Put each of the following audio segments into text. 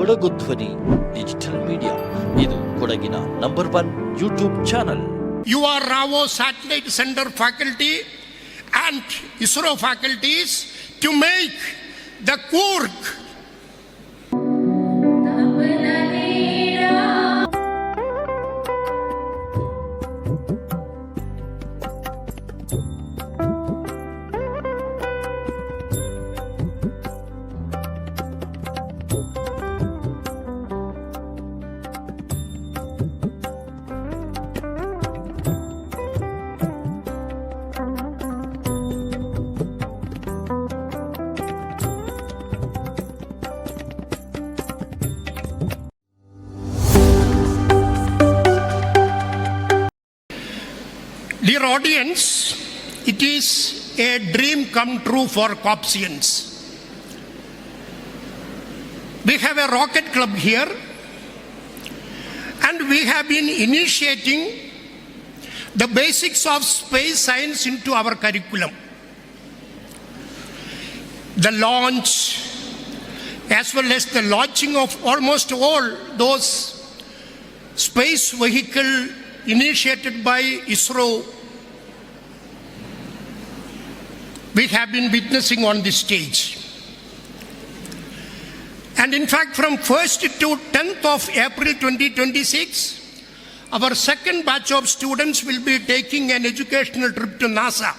ಕೊಡಗು ಧ್ವನಿ digital media. ಇದು ಕೊಡಗಿನ #1 YouTube channel. Your Ravo Satellite Center faculty and ISRO faculties to make the Kurk Dear audience, it is a dream come true for Copsians. We have a rocket club here and we have been initiating the basics of space science into our curriculum. The launch as well as the launching of almost all those space vehicle initiated by ISRO, we have been witnessing on this stage. And in fact, from 1st to 10th of April 2026, our second batch of students will be taking an educational trip to NASA.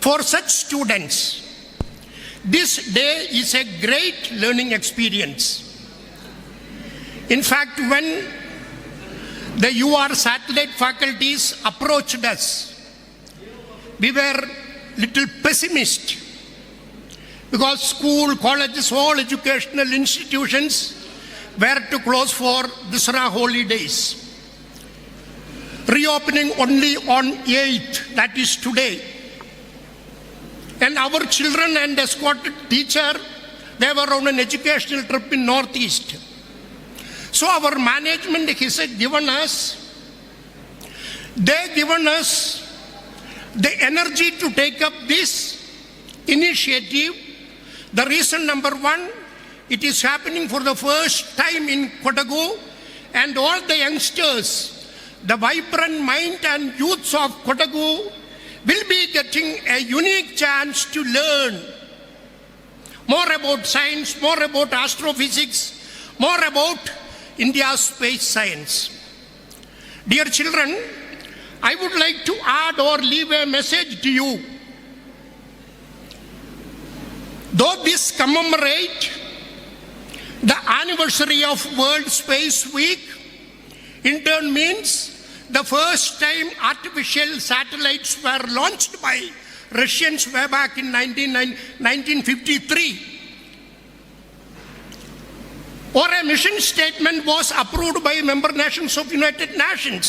For such students, this day is a great learning experience. In fact, when the UR satellite faculties approached us, we were little pessimist because school, colleges, all educational institutions were to close for Dasara holidays. Reopening only on 8th, that is today. And our children and escorted teacher, they were on an educational trip in Northeast. So our management has given us the energy to take up this initiative. The reason number one, it is happening for the first time in Kodagu, and all the youngsters, the vibrant mind and youths of Kodagu will be getting a unique chance to learn more about science, more about astrophysics, more about India's space science. Dear children, I would like to add or leave a message to you. Though this commemorate the anniversary of World Space Week, in turn means the first time artificial satellites were launched by Russians way back in 1953. Or a mission statement was approved by member nations of United Nations.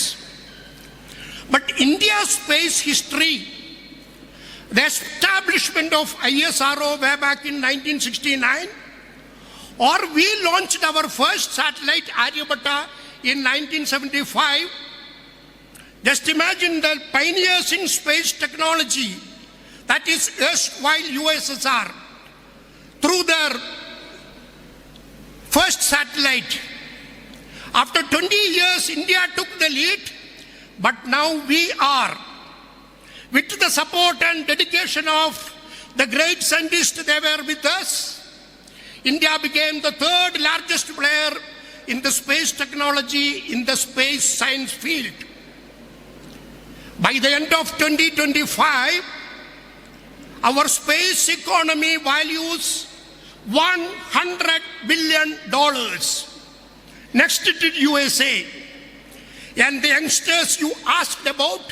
But India's space history, the establishment of ISRO way back in 1969, or we launched our first satellite Aryabhatta in 1975. Just imagine the pioneers in space technology, that is erstwhile USSR, through their first satellite. After 20 years, India took the lead, but now we are, with the support and dedication of the great scientists, they were with us. India became the third largest player in the space technology, in the space science field. By the end of 2025, our space economy values $100 billion next to USA. And the youngsters you asked about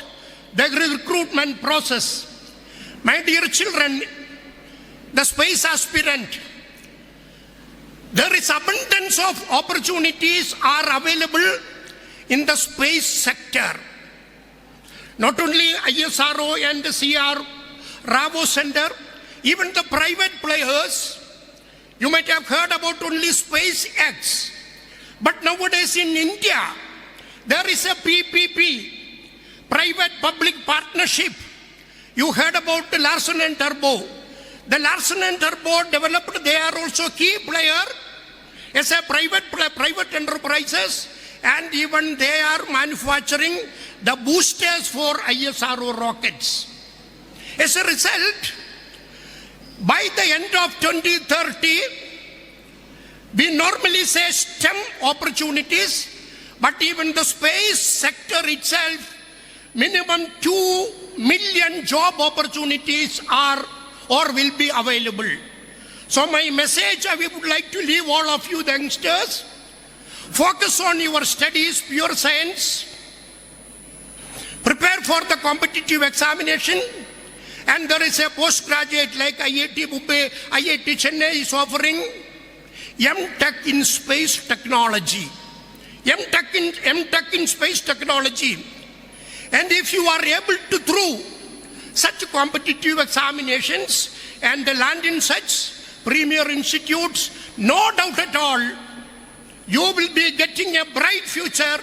the recruitment process. My dear children, the space aspirant, there is abundance of opportunities are available in the space sector. Not only ISRO and the CR Ravo Center, even the private players. You might have heard about only SpaceX. But nowadays in India, there is a PPP, private-public partnership. You heard about the Larsen and Turbo. The Larsen and Turbo developed, they are also key player as a private enterprises, and even they are manufacturing the boosters for ISRO rockets. As a result, by the end of 2030, we normally say STEM opportunities, but even the space sector itself, minimum 2 million job opportunities are or will be available. So my message I would like to leave all of you youngsters, focus on your studies, pure science, prepare for the competitive examination, and there is a postgraduate like IIT Bombay, IIT Chennai is offering M.Tech in space technology. M.Tech in space technology. And if you are able to through such competitive examinations and land in such premier institutes, no doubt at all, you will be getting a bright future,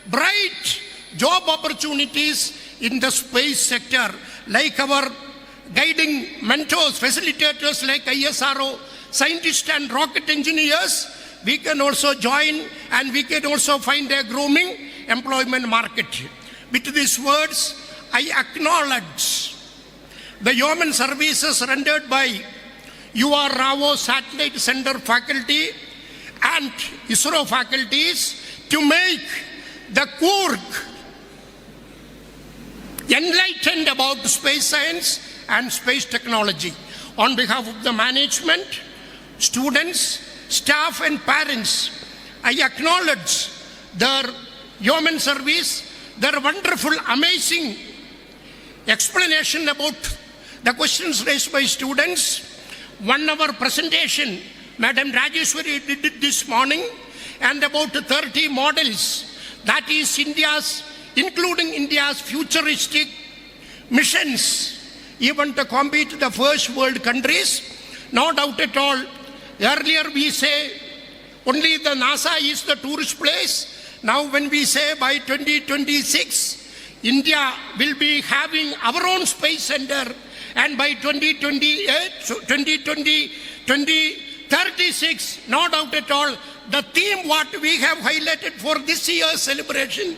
bright job opportunities in the space sector, like our guiding mentors, facilitators like ISRO, scientists and rocket engineers. We can also join and we can also find a grooming employment market. With these words, I acknowledge the human services rendered by UR Rao Satellite Center faculty and ISRO faculties to make the Coorg enlightened about space science and space technology. On behalf of the management, students, staff and parents, I acknowledge their human service, their wonderful, amazing explanation about the questions raised by students. 1 hour presentation, Madam Rajeshwari did it this morning, and about 30 models. That is India's, including India's futuristic missions, even to compete the first world countries. No doubt at all. Earlier we say only the NASA is the tourist place. Now when we say by 2026, India will be having our own space center, and by 2036, no doubt at all, the theme what we have highlighted for this year's celebration,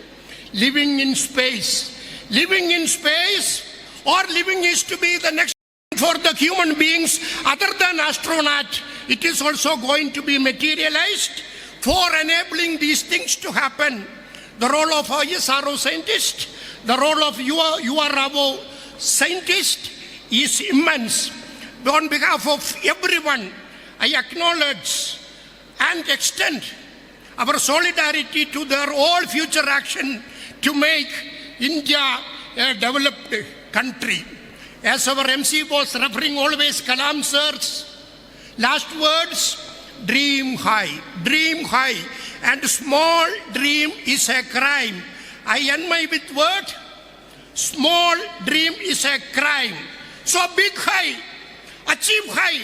living in space. Living in space, or living is to be the next for the human beings other than astronaut. It is also going to be materialized for enabling these things to happen. The role of ISRO scientist, the role of UR Rao scientist is immense. On behalf of everyone, I acknowledge and extend our solidarity to their all future action to make India a developed country. As our MC was referring always Kalam sir's last words, dream high, and small dream is a crime. I end my with word, small dream is a crime. So big high, achieve high,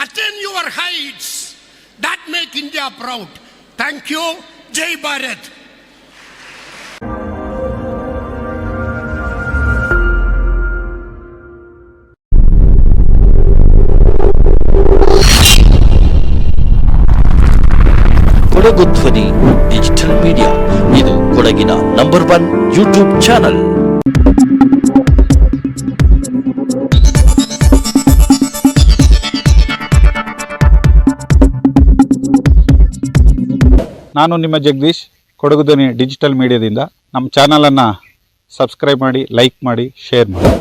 attain your heights, that make India proud. Thank you, Jai Bharat. Kodagu ಧ್ವನಿ digital media, ಇದು ಕೊಡಗಿನ number 1 YouTube channel. ನಾನು ನಿಮ್ಮ ಜಗದೀಶ್, ಕೊಡಗು ಧ್ವನಿ digital ಮೀಡಿಯಾದಿಂದ. ನಮ್ಮ ಚಾನಲನ್ನು subscribe ಮಾಡಿ, like ಮಾಡಿ, ಶೇರ್ ಮಾಡಿ.